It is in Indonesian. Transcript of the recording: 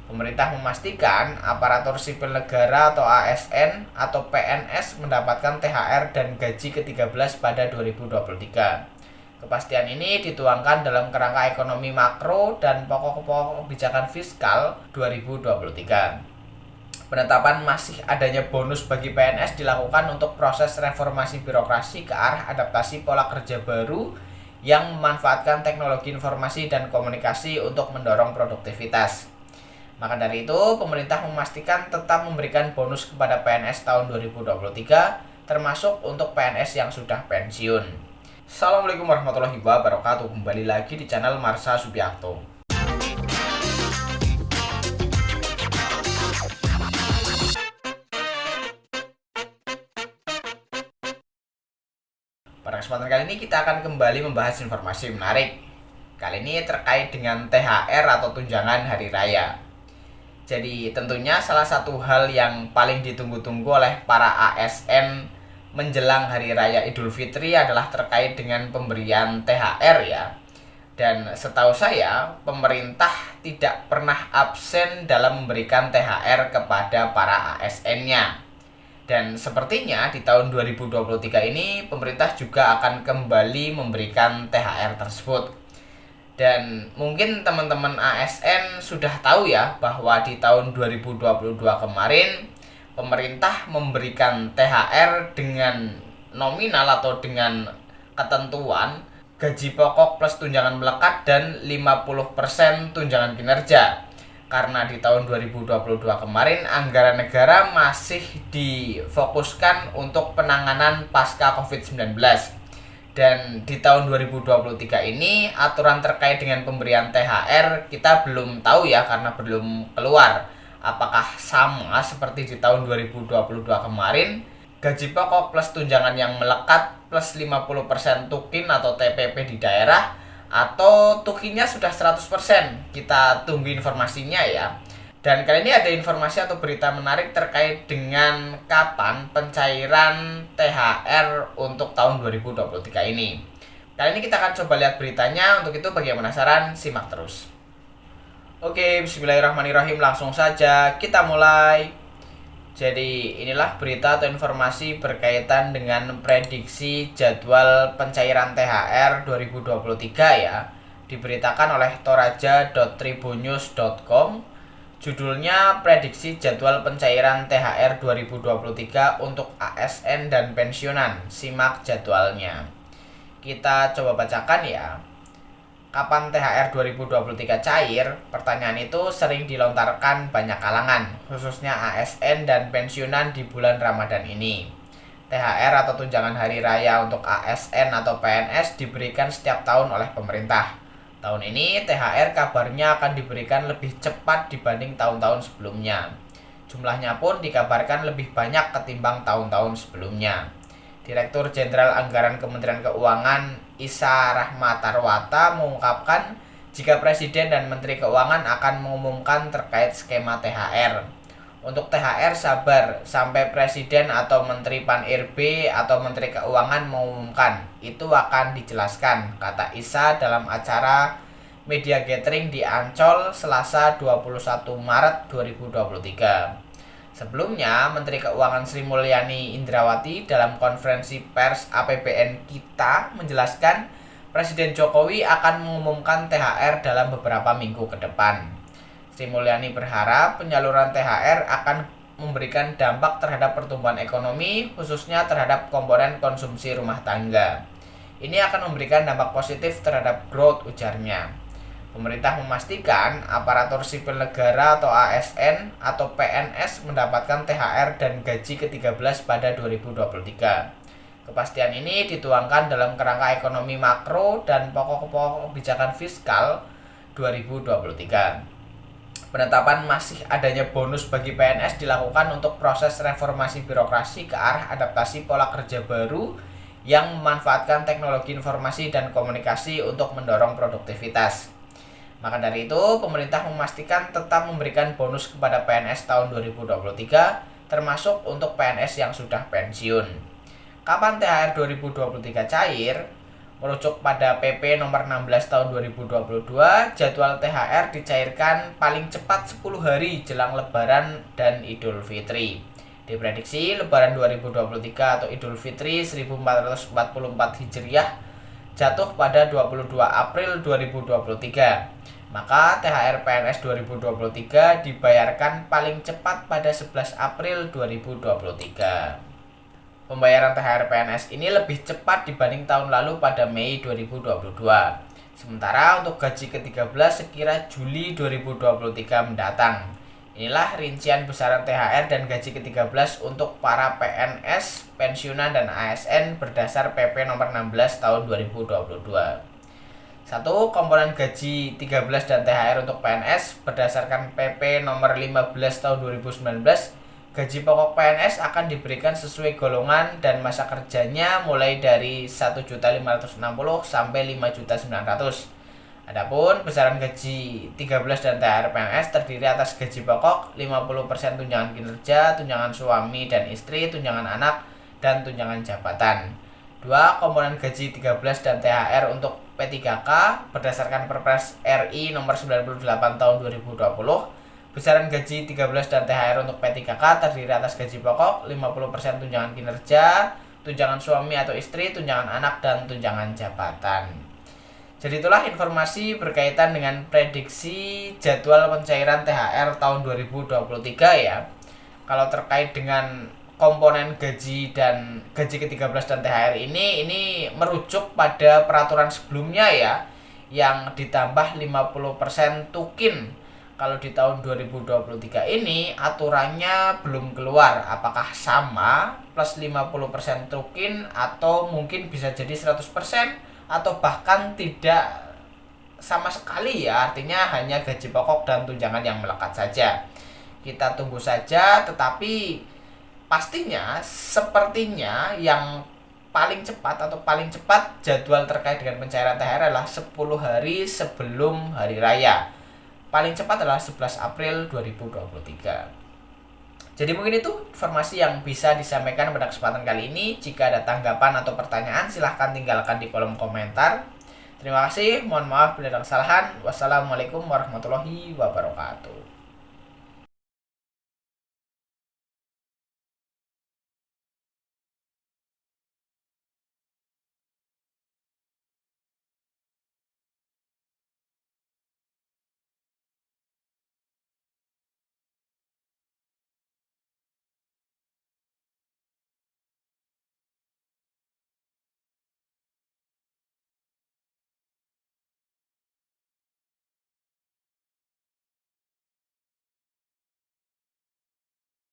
Pemerintah memastikan aparatur sipil negara atau ASN atau PNS mendapatkan THR dan gaji ke-13 pada 2023. Kepastian ini dituangkan dalam kerangka ekonomi makro dan pokok-pokok kebijakan fiskal 2023. Penetapan masih adanya bonus bagi PNS dilakukan untuk proses reformasi birokrasi ke arah adaptasi pola kerja baru yang memanfaatkan teknologi informasi dan komunikasi untuk mendorong produktivitas. Maka dari itu, pemerintah memastikan tetap memberikan bonus kepada PNS tahun 2023, termasuk untuk PNS yang sudah pensiun. Assalamualaikum warahmatullahi wabarakatuh. Kembali lagi di channel Marsha Subiakto. Pada kesempatan kali ini kita akan kembali membahas informasi menarik. Kali ini terkait dengan THR atau tunjangan hari raya. Jadi tentunya salah satu hal yang paling ditunggu-tunggu oleh para ASN menjelang Hari Raya Idul Fitri adalah terkait dengan pemberian THR ya. Dan setahu saya, pemerintah tidak pernah absen dalam memberikan THR kepada para ASN-nya. Dan sepertinya di tahun 2023 ini pemerintah juga akan kembali memberikan THR tersebut. Dan mungkin teman-teman ASN sudah tahu ya bahwa di tahun 2022 kemarin pemerintah memberikan THR dengan nominal atau dengan ketentuan gaji pokok plus tunjangan melekat dan 50% tunjangan kinerja. Karena di tahun 2022 kemarin anggaran negara masih difokuskan untuk penanganan pasca COVID-19. Dan di tahun 2023 ini aturan terkait dengan pemberian THR kita belum tahu ya karena belum keluar. Apakah sama seperti di tahun 2022 kemarin, gaji pokok plus tunjangan yang melekat plus 50% tukin atau TPP di daerah, atau tukinnya sudah 100%. Kita tunggu informasinya ya. Dan kali ini ada informasi atau berita menarik terkait dengan kapan pencairan THR untuk tahun 2023 ini. Kali ini kita akan coba lihat beritanya, untuk itu bagi yang penasaran, simak terus. Oke, bismillahirrahmanirrahim, langsung saja kita mulai. Jadi inilah berita atau informasi berkaitan dengan prediksi jadwal pencairan THR 2023 ya. Diberitakan oleh toraja.tribunnews.com. Judulnya prediksi jadwal pencairan THR 2023 untuk ASN dan pensiunan. Simak jadwalnya. Kita coba bacakan ya. Kapan THR 2023 cair? Pertanyaan itu sering dilontarkan banyak kalangan, khususnya ASN dan pensiunan di bulan Ramadan ini. THR atau tunjangan hari raya untuk ASN atau PNS diberikan setiap tahun oleh pemerintah. Tahun ini THR kabarnya akan diberikan lebih cepat dibanding tahun-tahun sebelumnya. Jumlahnya pun dikabarkan lebih banyak ketimbang tahun-tahun sebelumnya. Direktur Jenderal Anggaran Kementerian Keuangan Isa Rahmatarwata mengungkapkan jika Presiden dan Menteri Keuangan akan mengumumkan terkait skema THR. Untuk THR sabar sampai Presiden atau Menteri Pan-RB atau Menteri Keuangan mengumumkan, itu akan dijelaskan, kata Isa dalam acara media gathering di Ancol Selasa 21 Maret 2023. Sebelumnya, Menteri Keuangan Sri Mulyani Indrawati dalam konferensi pers APBN Kita menjelaskan Presiden Jokowi akan mengumumkan THR dalam beberapa minggu ke depan. Sri Mulyani berharap penyaluran THR akan memberikan dampak terhadap pertumbuhan ekonomi, khususnya terhadap komponen konsumsi rumah tangga. Ini akan memberikan dampak positif terhadap growth, ujarnya. Pemerintah memastikan aparatur sipil negara atau ASN atau PNS mendapatkan THR dan gaji ke-13 pada 2023. Kepastian ini dituangkan dalam kerangka ekonomi makro dan pokok-pokok kebijakan fiskal 2023. Penetapan masih adanya bonus bagi PNS dilakukan untuk proses reformasi birokrasi ke arah adaptasi pola kerja baru yang memanfaatkan teknologi informasi dan komunikasi untuk mendorong produktivitas. Maka dari itu, pemerintah memastikan tetap memberikan bonus kepada PNS tahun 2023, termasuk untuk PNS yang sudah pensiun. Kapan THR 2023 cair? Merujuk pada PP nomor 16 tahun 2022, jadwal THR dicairkan paling cepat 10 hari jelang Lebaran dan Idul Fitri. Diprediksi Lebaran 2023 atau Idul Fitri 1444 Hijriah jatuh pada 22 April 2023. Maka THR PNS 2023 dibayarkan paling cepat pada 11 April 2023. Pembayaran THR PNS ini lebih cepat dibanding tahun lalu pada Mei 2022. Sementara untuk gaji ke-13 sekira Juli 2023 mendatang. Inilah rincian besaran THR dan gaji ke-13 untuk para PNS, pensiunan, dan ASN berdasar PP nomor 16 tahun 2022. 1. Komponen gaji 13 dan THR untuk PNS berdasarkan PP nomor 15 tahun 2019. Gaji pokok PNS akan diberikan sesuai golongan dan masa kerjanya mulai dari 1.560 sampai 5.900. Adapun besaran gaji 13 dan THR PNS terdiri atas gaji pokok, 50% tunjangan kinerja, tunjangan suami dan istri, tunjangan anak, dan tunjangan jabatan. 2. Komponen gaji 13 dan THR untuk P3K berdasarkan Perpres RI nomor 98 tahun 2020. Besaran gaji 13 dan THR untuk P3K terdiri atas gaji pokok, 50% tunjangan kinerja, tunjangan suami atau istri, tunjangan anak, dan tunjangan jabatan. Jadi itulah informasi berkaitan dengan prediksi jadwal pencairan THR tahun 2023 ya. Kalau terkait dengan komponen gaji dan gaji ke-13 dan THR ini merujuk pada peraturan sebelumnya ya, yang ditambah 50% tukin. Kalau di tahun 2023 ini aturannya belum keluar apakah sama plus 50% tukin atau mungkin bisa jadi 100% atau bahkan tidak sama sekali ya, artinya hanya gaji pokok dan tunjangan yang melekat saja. Kita tunggu saja, tetapi pastinya sepertinya yang paling cepat jadwal terkait dengan pencairan THR adalah 10 hari sebelum hari raya. Paling cepat adalah 11 April 2023. Jadi mungkin itu informasi yang bisa disampaikan pada kesempatan kali ini. Jika ada tanggapan atau pertanyaan, silahkan tinggalkan di kolom komentar. Terima kasih, mohon maaf bila ada kesalahan. Wassalamualaikum warahmatullahi wabarakatuh.